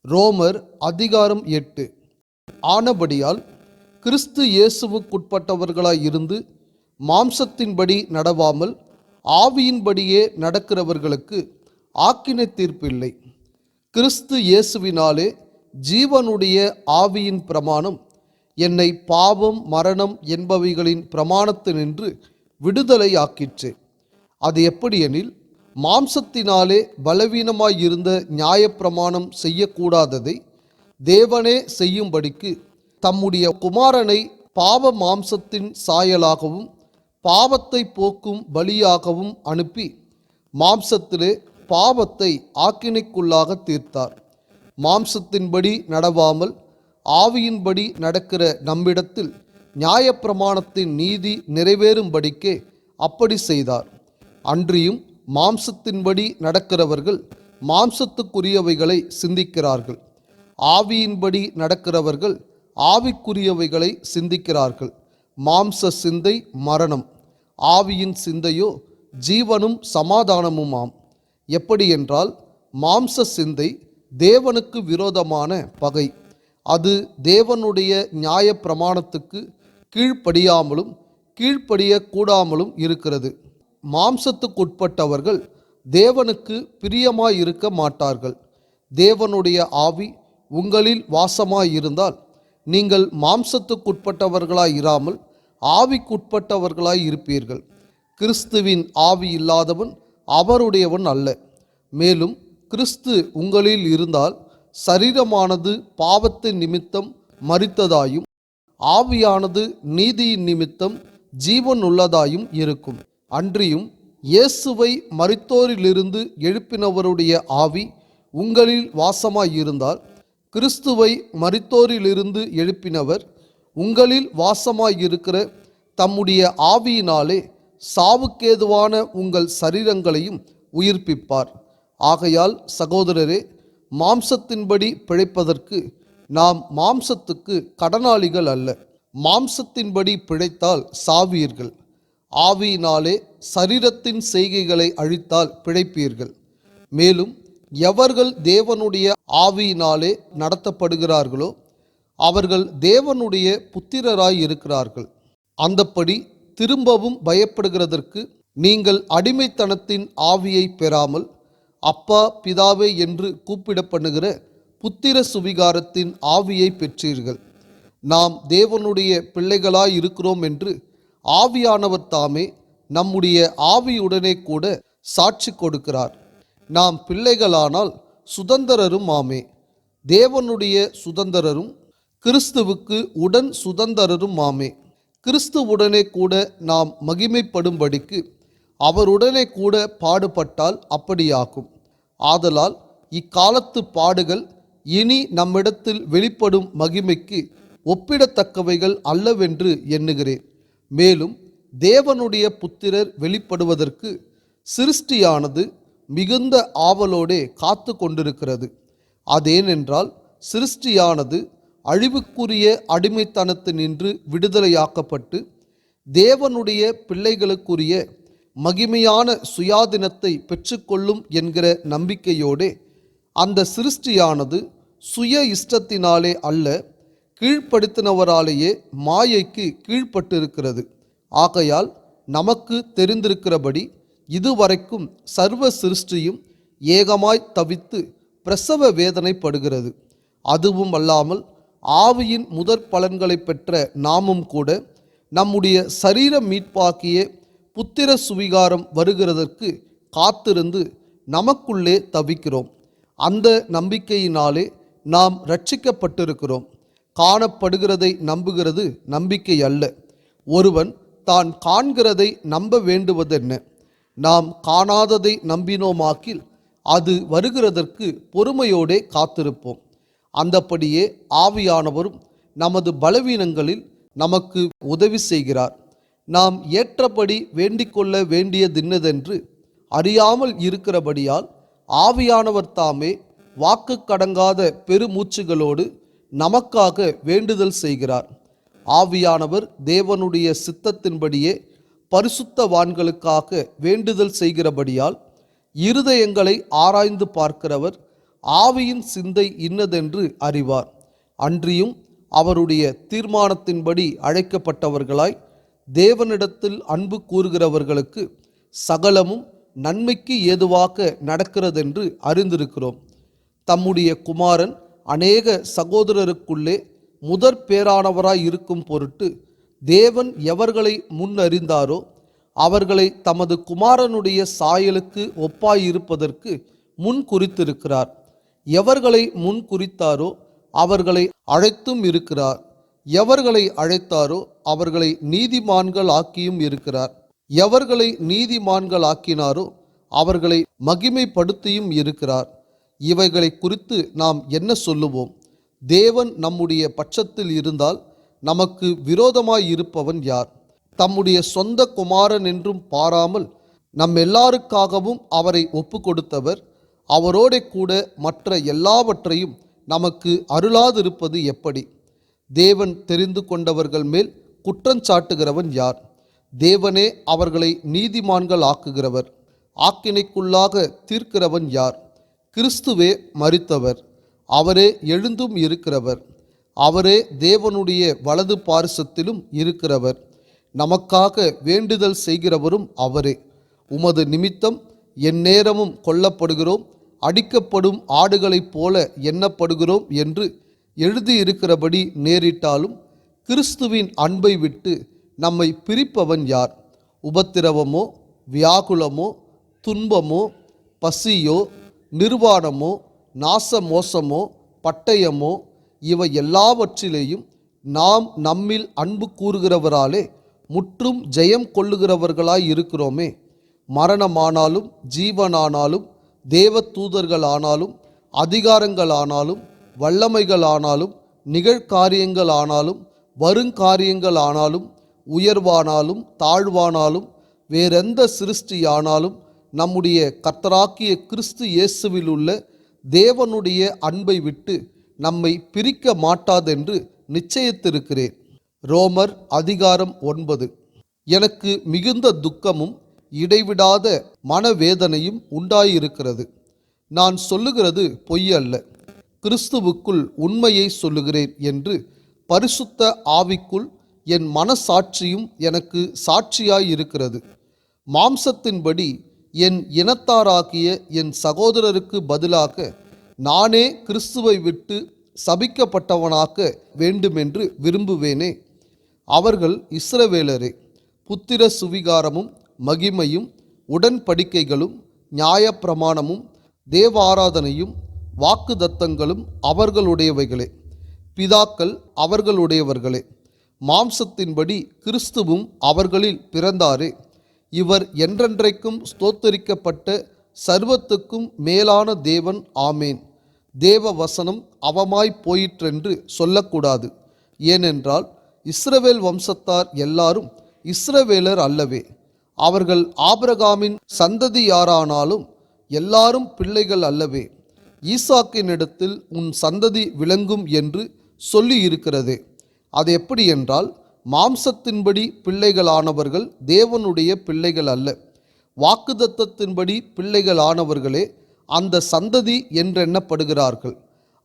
ரோமர் அதிகாரம் 8. ஆனபடியால் கிறிஸ்து இயேசுவுக்குட்பட்டவர்களாய் இருந்து மாம்சத்தின்படி நடவாமல் ஆவியின்படியே நடக்கிறவர்களுக்கு ஆக்கினை தீர்ப்பில்லை. கிறிஸ்து இயேசுவினாலே ஜீவனுடைய ஆவியின் பிரமாணம் என்னை பாவம் மரணம் என்பவைகளின் பிரமாணத்தினின்று விடுதலை ஆக்கிற்று. அது எப்படியெனில், மாம்சத்தினாலே பலவீனமாயிருந்த நியாயப்பிரமாணம் செய்யக்கூடாததை தேவனே செய்யும்படிக்கு தம்முடைய குமாரனை பாவ மாம்சத்தின் சாயலாகவும் பாவத்தை போக்கும் பலியாகவும் அனுப்பி மாம்சத்திலே பாவத்தை ஆக்கினைக்குள்ளாக தீர்த்தார். மாம்சத்தின்படி நடவாமல் ஆவியின்படி நடக்கிற நம்மிடத்தில் நியாயப்பிரமாணத்தின் நீதி நிறைவேறும்படிக்கே அப்படி செய்தார். அன்றியும் மாம்சத்தின்படி நடக்கிறவர்கள் மாம்சத்துக்குரியவைகளை சிந்திக்கிறார்கள், ஆவியின்படி நடக்கிறவர்கள் ஆவிக்குரியவைகளை சிந்திக்கிறார்கள். மாம்ச சிந்தை மரணம், ஆவியின் சிந்தையோ ஜீவனும் சமாதானமுமாம். எப்படியென்றால், மாம்ச சிந்தை தேவனுக்கு விரோதமான பகை. அது தேவனுடைய நியாய பிரமாணத்துக்கு கீழ்ப்படியாமலும் கீழ்ப்படியக்கூடாமலும் இருக்கிறது. மாம்சத்துக்குட்பட்டவர்கள் தேவனுக்கு பிரியமாயிருக்க மாட்டார்கள். தேவனுடைய ஆவி உங்களில் வாசமாயிருந்தால் நீங்கள் மாம்சத்துக்குட்பட்டவர்களாய் இராமல் ஆவிக்குட்பட்டவர்களாய் இருப்பீர்கள். கிறிஸ்துவின் ஆவி இல்லாதவன் அவருடையவன் அல்ல. மேலும் கிறிஸ்து உங்களில் இருந்தால் சரீரமானது பாவத்தின் நிமித்தம் மரித்ததாயும் ஆவியானது நீதியின் நிமித்தம் ஜீவன் உள்ளதாயும் இருக்கும். அன்றியும் இயேசுவை மரித்தோரிலிருந்து எழுப்பினவருடைய ஆவி உங்களில் வாசமாயிருந்தால் கிறிஸ்துவை மரித்தோரிலிருந்து எழுப்பினவர் உங்களில் வாசமாயிருக்கிற தம்முடைய ஆவியினாலே சாவுக்கேதுவான உங்கள் சரீரங்களையும் உயிர்ப்பிப்பார். ஆகையால் சகோதரரே, மாம்சத்தின்படி பிழைப்பதற்கு நாம் மாம்சத்துக்கு கடனாளிகள் அல்ல. மாம்சத்தின்படி பிழைத்தால் சாவீர்கள், ஆவியினாலே சரீரத்தின் செய்கைகளை அழித்தால் பிழைப்பீர்கள். மேலும் எவர்கள் தேவனுடைய ஆவியினாலே நடத்தப்படுகிறார்களோ அவர்கள் தேவனுடைய புத்திரராய் இருக்கிறார்கள். அந்தப்படி திரும்பவும் பயப்படுகிறதற்கு நீங்கள் அடிமைத்தனத்தின் ஆவியை பெறாமல் அப்பா பிதாவே என்று கூப்பிட பண்ணுகிற புத்திர சுவிகாரத்தின் ஆவியை பெற்றீர்கள். நாம் தேவனுடைய பிள்ளைகளாய் இருக்கிறோம் என்று ஆவியானவர் தாமே நம்முடைய ஆவியுடனே கூட சாட்சி கொடுக்கிறார். நாம் பிள்ளைகளானால் சுதந்திரரும் ஆமே, தேவனுடைய சுதந்திரரும் கிறிஸ்துவுக்கு உடன் சுதந்திரரும் ஆமே. கிறிஸ்துவுடனே கூட நாம் மகிமைப்படும்படிக்கு அவருடனே கூட பாடுபட்டால் அப்படியாகும். ஆதலால் இக்காலத்து பாடுகள் இனி நம்மிடத்தில் வெளிப்படும் மகிமைக்கு ஒப்பிடத்தக்கவைகள் அல்லவென்று எண்ணுகிறேன். மேலும் தேவனுடைய புத்திரர் வெளிப்படுவதற்கு சிருஷ்டியானது மிகுந்த ஆவலோடே காத்து கொண்டிருக்கிறது. அதேனென்றால் சிருஷ்டியானது அழிவுக்குரிய அடிமைத்தனத்தினின்று விடுதலையாக்கப்பட்டு தேவனுடைய பிள்ளைகளுக்குரிய மகிமையான சுயாதீனத்தை பெற்றுக்கொள்ளும் என்கிற நம்பிக்கையோடே அந்த சிருஷ்டியானது சுய இஷ்டத்தினாலே அல்ல, கீழ்ப்படுத்தினவராலேயே மாயைக்கு கீழ்ப்பட்டிருக்கிறது. ஆகையால் நமக்கு தெரிந்திருக்கிறபடி இதுவரைக்கும் சர்வ சிருஷ்டியும் ஏகமாய் தவித்து பிரசவ வேதனைப்படுகிறது. அதுவும் அல்லாமல் ஆவியின் முதற் பலன்களை பெற்ற நாமும் கூட நம்முடைய சரீர மீட்பாக்கிய புத்திர சுவிகாரம் வருகிறதற்கு காத்திருந்து நமக்குள்ளே தவிக்கிறோம். அந்த நம்பிக்கையினாலே நாம் இரட்சிக்கப்பட்டிருக்கிறோம். காணப்படுகிறதை நம்புகிறது நம்பிக்கை அல்ல. ஒருவன் தான் காண்கிறதை நம்ப வேண்டுவதென்ன? நாம் காணாததை நம்பினோமாக்கில் அது வருகிறதற்கு பொறுமையோடே காத்திருப்போம். அந்தப்படியே ஆவியானவரும் நமது பலவீனங்களில் நமக்கு உதவி செய்கிறார். நாம் ஏற்றபடி வேண்டிக்கொள்ள வேண்டியதின்னதென்று அறியாமல் இருக்கிறபடியால் ஆவியானவர் தாமே வாக்கு கடங்காத பெருமூச்சுகளோடு நமக்காக வேண்டுதல் செய்கிறார். ஆவியானவர் தேவனுடைய சித்தத்தின்படியே பரிசுத்தவான்களுக்காக வேண்டுதல் செய்கிறபடியால் இருதயங்களை ஆராய்ந்து பார்க்கிறவர் ஆவியின் சிந்தை இன்னதென்று அறிவார். அன்றியும் அவருடைய தீர்மானத்தின்படி அழைக்கப்பட்டவர்களாய் தேவனிடத்தில் அன்பு கூறுகிறவர்களுக்கு சகலமும் நன்மைக்கு ஏதுவாக நடக்கிறதென்று அறிந்திருக்கிறோம். தம்முடைய குமாரன் அநேக சகோதரருக்குள்ளே முதற் பேரானவராய் இருக்கும் பொருட்டு தேவன் எவர்களை முன்னறிந்தாரோ அவர்களை தமது குமாரனுடைய சாயலுக்கு ஒப்பாயிருப்பதற்கு முன் குறித்திருக்கிறார். எவர்களை முன் குறித்தாரோ அவர்களை அழைத்தும் இருக்கிறார். எவர்களை அழைத்தாரோ அவர்களை நீதிமான்கள் ஆக்கியும் இருக்கிறார். எவர்களை நீதிமான்கள் ஆக்கினாரோ அவர்களை மகிமைப்படுத்தியும் இருக்கிறார். இவைகளை குறித்து நாம் என்ன சொல்லுவோம்? தேவன் நம்முடைய பட்சத்தில் இருந்தால் நமக்கு விரோதமாய் இருப்பவன் யார்? தம்முடைய சொந்த குமாரன் என்றும் பாராமல் நம் எல்லாருக்காகவும் அவரை ஒப்பு கொடுத்தவர் அவரோட கூட மற்ற எல்லாவற்றையும் நமக்கு அருளாதிருப்பது எப்படி? தேவன் தெரிந்து கொண்டவர்கள் மேல் குற்றஞ்சாட்டுகிறவன் யார்? தேவனே அவர்களை நீதிமான்கள் ஆக்குகிறவர். ஆக்கினைக்குள்ளாக தீர்க்கிறவன் யார்? கிறிஸ்துவே மரித்தவர், அவரே எழுந்தும் இருக்கிறவர், அவரே தேவனுடைய வலது பாரிசத்திலும் இருக்கிறவர். நமக்காக வேண்டுதல் செய்கிறவரும் அவரே. உமது நிமித்தம் எந்நேரமும் கொல்லப்படுகிறோம், அடிக்கப்படும் ஆடுகளைப் போல எண்ணப்படுகிறோம் என்று எழுதியிருக்கிறபடி நேரிட்டாலும் கிறிஸ்துவின் அன்பை விட்டு நம்மை பிரிப்பவன் யார்? உபத்திரவமோ, வியாகுலமோ, துன்பமோ, பசியோ, நிர்வாணமோ, நாசமோசமோ, பட்டயமோ, இவை எல்லாவற்றிலேயும் நாம் நம்மில் அன்பு கூறுகிறவராலே முற்றும் ஜெயம் கொள்ளுகிறவர்களாய் இருக்கிறோமே. மரணமானாலும் ஜீவனானாலும் தேவ தூதர்களானாலும் அதிகாரங்களானாலும் வல்லமைகளானாலும் நிகழ்காரியங்களானாலும் வருங்காரியங்களானாலும் உயர்வானாலும் தாழ்வானாலும் வேறெந்த சிருஷ்டியானாலும் நம்முடைய கர்த்தராகிய கிறிஸ்து இயேசுவில் உள்ள தேவனுடைய அன்பை விட்டு நம்மை பிரிக்க மாட்டாதென்று நிச்சயித்திருக்கிறேன். ரோமர் அதிகாரம் 9. எனக்கு மிகுந்த துக்கமும் இடைவிடாத மனவேதனையும் உண்டாயிருக்கிறது. நான் சொல்லுகிறது பொய்யல்ல, கிறிஸ்துவுக்குள் உண்மையை சொல்லுகிறேன் என்று பரிசுத்த ஆவிக்குள் என் மனசாட்சியும் எனக்கு சாட்சியாயிருக்கிறது. மாம்சத்தின்படி என் இனத்தாராகிய என் சகோதரருக்கு பதிலாக நானே கிறிஸ்துவை விட்டு சபிக்கப்பட்டவனாக்க வேண்டுமென்று விரும்புவேனே. அவர்கள் இஸ்ரவேலரே. புத்திர சுவிகாரமும் மகிமையும் உடன்படிக்கைகளும் நியாயப்பிரமாணமும் தேவாராதனையும் வாக்குதத்தங்களும் அவர்களுடையவைகளே. பிதாக்கள் அவர்களுடையவர்களே. மாம்சத்தின்படி கிறிஸ்துவும் அவர்களில் பிறந்தாரே. இவர் என்றென்றைக்கும் ஸ்தோத்தரிக்கப்பட்ட சர்வத்துக்கும் மேலான தேவன். ஆமேன். தேவ வசனம் அவமாய் போயிற்றென்று சொல்லக்கூடாது. ஏனென்றால் இஸ்ரவேல் வம்சத்தார் எல்லாரும் இஸ்ரவேலர் அல்லவே. அவர்கள் ஆபிரகாமின் சந்ததியாரானாலும் எல்லாரும் பிள்ளைகள் அல்லவே. ஈசாக்கினிடத்தில் உன் சந்ததி விளங்கும் என்று சொல்லி இருக்கிறதே. அது எப்படி என்றால், மாம்சத்தின்படி பிள்ளைகளானவர்கள் தேவனுடைய பிள்ளைகள் அல்ல, வாக்குதத்தத்தின்படி பிள்ளைகளானவர்களே அந்த சந்ததி என்றெண்ணப்படுகிறார்கள்.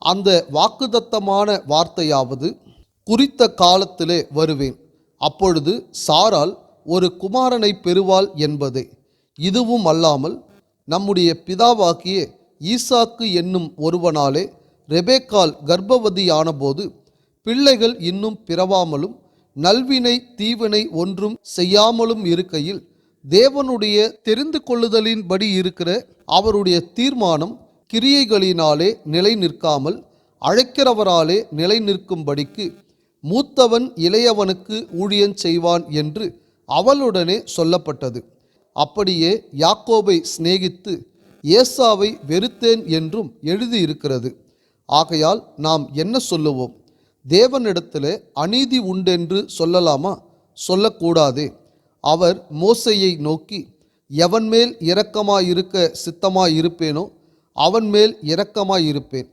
அந்த வாக்குதத்தமான வார்த்தையாவது, குறித்த காலத்திலே வருவேன், அப்பொழுது சாராள் ஒரு குமாரனை பெறுவாள் என்பதே. இதுவும் அல்லாமல் நம்முடைய பிதாவாகிய ஈசாக்கு என்னும் ஒருவனாலே ரெபேக்காள் கர்ப்பவதியானபோது பிள்ளைகள் இன்னும் பிறவாமலும் நல்வினை தீவினை ஒன்றும் செய்யாமலும் இருக்கையில் தேவனுடைய தெரிந்து கொள்ளுதலின்படி இருக்கிற அவருடைய தீர்மானம் கிரியைகளினாலே நிலை நிற்காமல் அழைக்கிறவராலே நிலை நிற்கும்படிக்கு மூத்தவன் இளையவனுக்கு ஊழியன் செய்வான் என்று அவளுடனே சொல்லப்பட்டது. அப்படியே யாக்கோபை சிநேகித்து ஏசாவை வெறுத்தேன் என்றும் எழுதியிருக்கிறது. ஆகையால் நாம் என்ன சொல்லுவோம்? தேவனிடத்திலே அநீதி உண்டென்று சொல்லலாமா? சொல்லக்கூடாதே. அவர் மோசேயை நோக்கி, எவன் மேல் இரக்கமாயிருக்க சித்தமாயிருப்பேனோ அவன் மேல் இரக்கமாயிருப்பேன்,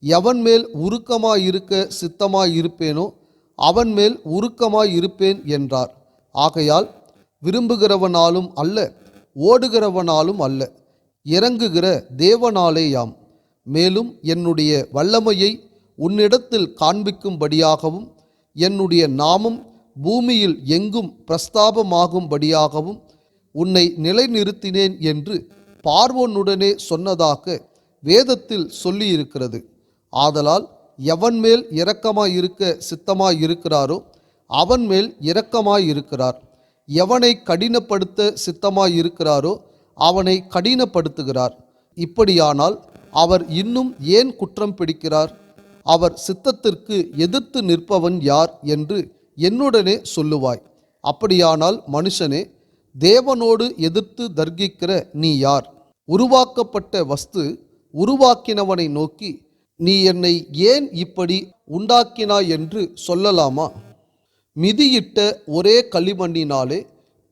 எவன் மேல் உருக்கமாயிருக்க சித்தமாயிருப்பேனோ அவன் மேல் உருக்கமாயிருப்பேன் என்றார். ஆகையால் விரும்புகிறவனாலும் அல்ல, ஓடுகிறவனாலும் அல்ல, இறங்குகிற தேவனாலேயாம். மேலும் என்னுடைய வல்லமையை உன்னிடத்தில் காண்பிக்கும்படியாகவும் என்னுடைய நாமம் பூமியில் எங்கும் பிரஸ்தாபமாகும்படியாகவும் உன்னை நிலைநிறுத்தினேன் என்று பார்வோனுடனே சொன்னதாக வேதத்தில் சொல்லியிருக்கிறது. ஆதலால் எவன் மேல் இரக்கமாயிருக்க சித்தமாயிருக்கிறாரோ அவன் மேல் இரக்கமாயிருக்கிறார். எவனை கடினப்படுத்த சித்தமாயிருக்கிறாரோ அவனை கடினப்படுத்துகிறார். இப்படியானால் அவர் இன்னும் ஏன் குற்றம் பிடிக்கிறார்? அவர் சித்தத்திற்கு எதிர்த்து நிற்பவன் யார் என்று என்னுடனே சொல்லுவாய். அப்படியானால் மனுஷனே, தேவனோடு எதிர்த்து தர்க்கிக்கிற நீ யார்? உருவாக்கப்பட்ட வஸ்து உருவாக்கினவனை நோக்கி, நீ என்னை ஏன் இப்படி உண்டாக்கினாய் என்று சொல்லலாமா? மிதியிட்ட ஒரே களிமண்ணினாலே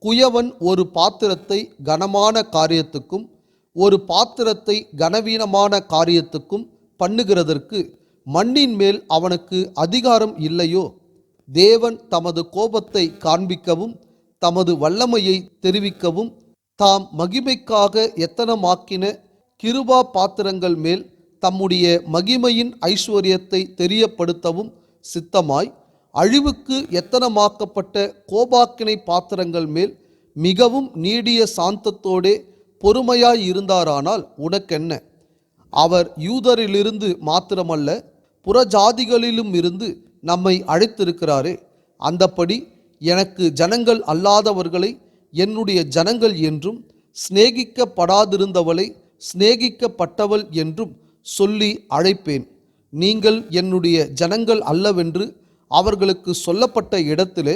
குயவன் ஒரு பாத்திரத்தை கனமான காரியத்துக்கும் ஒரு பாத்திரத்தை கனவீனமான காரியத்துக்கும் பண்ணுகிறதற்கு மண்ணின் மேல் அவனுக்கு அதிகாரம் இல்லையோ? தேவன் தமது கோபத்தை காண்பிக்கவும் தமது வல்லமையை தெரிவிக்கவும் தாம் மகிமைக்காக எத்தனமாக்கின கிருபா பாத்திரங்கள் மேல் தம்முடைய மகிமையின் ஐஸ்வர்யத்தை தெரியப்படுத்தவும் சித்தமாய் அழிவுக்கு எத்தனமாக்கப்பட்ட கோபாக்கினை பாத்திரங்கள் மேல் மிகவும் நீடிய சாந்தத்தோடே பொறுமையாயிருந்தாரானால் உனக்கென்ன? அவர் யூதரிலிருந்து மாத்திரமல்ல புறஜாதிகளிலும் இருந்து நம்மை அழைத்திருக்கிறாரே. அந்தப்படி எனக்கு ஜனங்கள் அல்லாதவர்களை என்னுடைய ஜனங்கள் என்றும் சிநேகிக்கப்படாதிருந்தவளை சிநேகிக்கப்பட்டவள் என்றும் சொல்லி அழைப்பேன். நீங்கள் என்னுடைய ஜனங்கள் அல்லவென்று அவர்களுக்கு சொல்லப்பட்ட இடத்திலே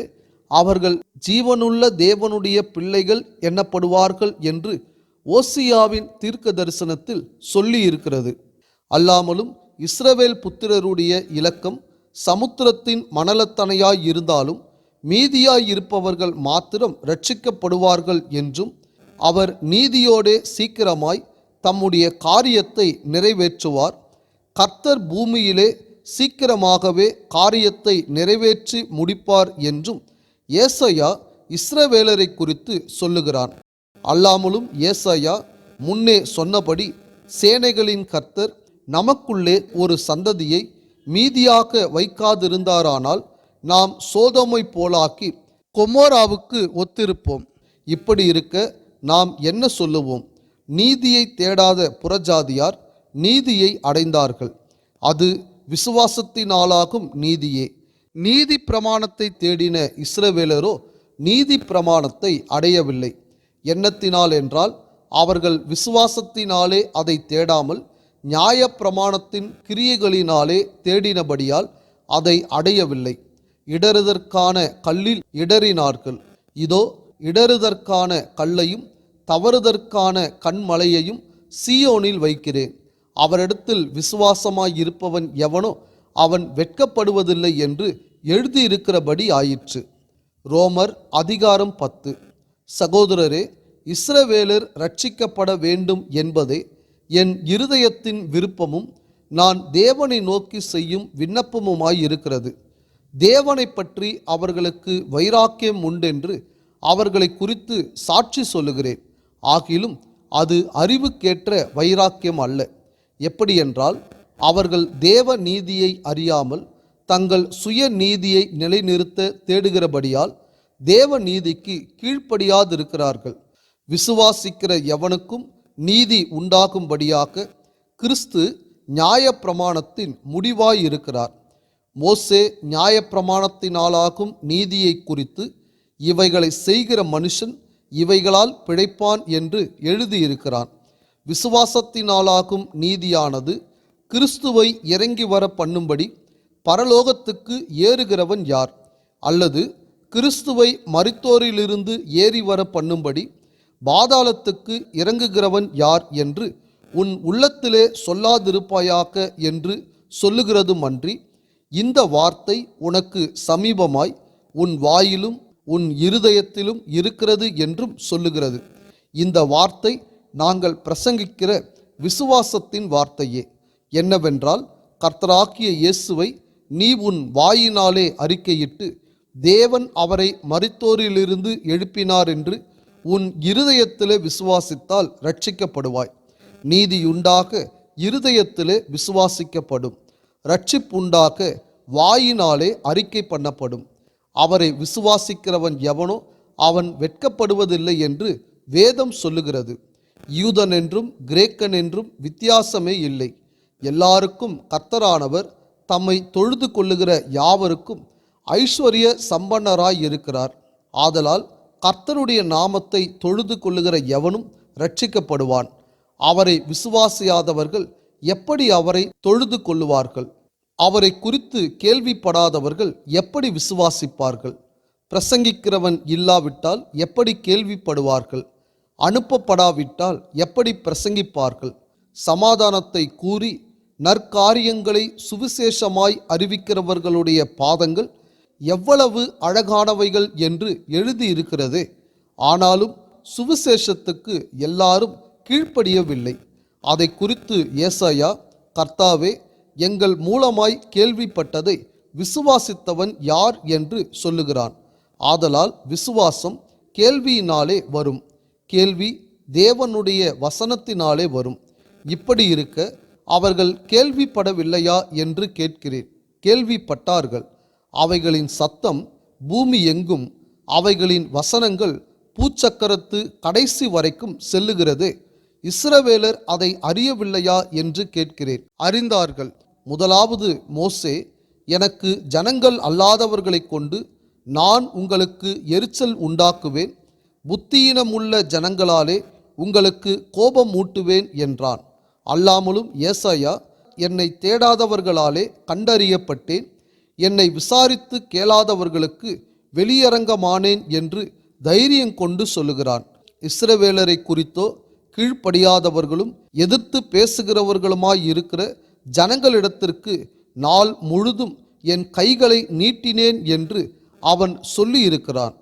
அவர்கள் ஜீவனுள்ள தேவனுடைய பிள்ளைகள் எண்ணப்படுவார்கள் என்று ஓசியாவின் தீர்க்க தரிசனத்தில் சொல்லி இருக்கிறது. அல்லாமலும் இஸ்ரவேல் புத்திரருடைய இலக்கம் சமுத்திரத்தின் மணலத்தனையாய் இருந்தாலும் மீதியாயிருப்பவர்கள் மாத்திரம் இரட்சிக்கப்படுவார்கள் என்றும் அவர் நீதியோடே சீக்கிரமாய் தம்முடைய காரியத்தை நிறைவேற்றுவார். கர்த்தர் பூமியிலே சீக்கிரமாகவே காரியத்தை நிறைவேற்றி முடிப்பார் என்றும் ஏசாயா இஸ்ரவேலரை குறித்து சொல்லுகிறான். அல்லாமலும் ஏசாயா முன்னே சொன்னபடி சேனைகளின் கர்த்தர் நமக்குள்ளே ஒரு சந்ததியை மீதியாக வைக்காதிருந்தாரானால் நாம் சோதோமை போலாக்கி கொமோராவுக்கு ஒத்திருப்போம். இப்படி இருக்க நாம் என்ன சொல்லுவோம்? நீதியை தேடாத புறஜாதியார் நீதியை அடைந்தார்கள். அது விசுவாசத்தினாலாகும் நீதியே. நீதி பிரமாணத்தை தேடின இஸ்ரவேலரோ நீதி பிரமாணத்தை அடையவில்லை. எண்ணத்தினால் என்றால் அவர்கள் விசுவாசத்தினாலே அதை தேடாமல் நியாய பிரமாணத்தின் கிரியைகளினாலே தேடினபடியால் அதை அடையவில்லை. இடறுதற்கான கல்லில் இடறினார்கள். இதோ இடறுதற்கான கல்லையும் தவறுதற்கான கண்மலையையும் சீயோனில் வைக்கிறேன். அவரிடத்தில் விசுவாசமாயிருப்பவன் எவனோ அவன் வெட்கப்படுவதில்லை என்று எழுதியிருக்கிறபடி ஆயிற்று. ரோமர் அதிகாரம் 10. சகோதரரே, இஸ்ரவேலர் இரட்சிக்கப்பட வேண்டும் என்பதே என் இருதயத்தின் விருப்பமும் நான் தேவனை நோக்கி செய்யும் விண்ணப்பமுமாயிருக்கிறது. தேவனை பற்றி அவர்களுக்கு வைராக்கியம் உண்டென்று அவர்களை குறித்து சாட்சி சொல்லுகிறேன். ஆகிலும் அது அறிவுக்கேற்ற வைராக்கியம் அல்ல. எப்படியென்றால் அவர்கள் தேவ நீதியை அறியாமல் தங்கள் சுய நீதியை நிலைநிறுத்த தேடுகிறபடியால் தேவ நீதிக்கு கீழ்ப்படியாதிருக்கிறார்கள். விசுவாசிக்கிற எவனுக்கும் நீதி உண்டாகும்படியாக கிறிஸ்து நியாயப்பிரமாணத்தின் முடிவாயிருக்கிறார். மோசே நியாயப்பிரமாணத்தினாலாகும் நீதியை குறித்து இவைகளை செய்கிற மனுஷன் இவைகளால் பிழைப்பான் என்று எழுதியிருக்கிறான். விசுவாசத்தினாலாகும் நீதியானது கிறிஸ்துவை இறங்கி வர பண்ணும்படி பரலோகத்துக்கு ஏறுகிறவன் யார்? அல்லது கிறிஸ்துவை மரித்தோரிலிருந்து ஏறி வர பண்ணும்படி பாதாளத்துக்கு இறங்குகிறவன் யார் என்று உன் உள்ளத்திலே சொல்லாதிருப்பாயாக என்று சொல்லுகிறதுமன்றி, இந்த வார்த்தை உனக்கு சமீபமாய் உன் வாயிலும் உன் இருதயத்திலும் இருக்கிறது என்றும் சொல்லுகிறது. இந்த வார்த்தை நாங்கள் பிரசங்கிக்கிற விசுவாசத்தின் வார்த்தையே. என்னவென்றால், கர்த்தராகிய இயேசுவை நீ உன் வாயினாலே அறிக்கையிட்டு தேவன் அவரை மரித்தோரிலிருந்து எழுப்பினார் என்று உன் இருதயத்திலே விசுவாசித்தால் இரட்சிக்கப்படுவாய். நீதியுண்டாக இருதயத்திலே விசுவாசிக்கப்படும். இரட்சிப்புண்டாக வாயினாலே அறிக்கை பண்ணப்படும். அவரை விசுவாசிக்கிறவன் எவனோ அவன் வெட்கப்படுவதில்லை என்று வேதம் சொல்லுகிறது. யூதன் என்றும் கிரேக்கன் என்றும் வித்தியாசமே இல்லை. எல்லாருக்கும் கர்த்தரானவர் தம்மை தொழுது கொள்ளுகிற யாவருக்கும் ஐஸ்வர்ய சம்பன்னராய் இருக்கிறார். ஆதலால் கர்த்தருடைய நாமத்தை தொழுது கொள்ளுகிற எவனும் இரட்சிக்கப்படுவான். அவரை விசுவாசியாதவர்கள் எப்படி அவரை தொழுது கொள்ளுவார்கள்? அவரை குறித்து கேள்விப்படாதவர்கள் எப்படி விசுவாசிப்பார்கள்? பிரசங்கிக்கிறவன் இல்லாவிட்டால் எப்படி கேள்விப்படுவார்கள்? அனுப்பப்படாவிட்டால் எப்படி பிரசங்கிப்பார்கள்? சமாதானத்தை கூறி நற்காரியங்களை சுவிசேஷமாய் அறிவிக்கிறவர்களுடைய பாதங்கள் எவ்வளவு அழகானவைகள் என்று எழுதியிருக்கிறதே. ஆனாலும் சுவிசேஷத்துக்கு எல்லாரும் கீழ்ப்படியவில்லை. அதை குறித்து ஏசாயா, கர்த்தாவே, எங்கள் மூலமாய் கேள்விப்பட்டதை விசுவாசித்தவன் யார் என்று சொல்லுகிறான். ஆதலால் விசுவாசம் கேள்வியினாலே வரும், கேள்வி தேவனுடைய வசனத்தினாலே வரும். இப்படி இருக்க அவர்கள் கேள்விப்படவில்லையா என்று கேட்கிறேன். கேள்விப்பட்டார்கள். அவைகளின் சத்தம் பூமி எங்கும், அவைகளின் வசனங்கள் பூச்சக்கரத்து கடைசி வரைக்கும் செல்லுகிறதே. இஸ்ரவேலர் அதை அறியவில்லையா என்று கேட்கிறேன். அறிந்தார்கள். முதலாவது மோசே, எனக்கு ஜனங்கள் அல்லாதவர்களை கொண்டு நான் உங்களுக்கு எரிச்சல் உண்டாக்குவேன், புத்தியினமுள்ள ஜனங்களாலே உங்களுக்கு கோபம் மூட்டுவேன் என்றான். அல்லாமலும் ஏசாயா, என்னை தேடாதவர்களாலே கண்டறியப்பட்டேன், என்னை விசாரித்து கேளாதவர்களுக்கு வெளியரங்கமானேன் என்று தைரியம் கொண்டு சொல்லுகிறான். இஸ்ரவேலரை குறித்தோ கீழ்ப்படியாதவர்களும் எதிர்த்து பேசுகிறவர்களுமாய் இருக்கிற ஜனங்களிடத்திற்கு நாள் முழுதும் என் கைகளை நீட்டினேன் என்று அவன் சொல்லியிருக்கிறான்.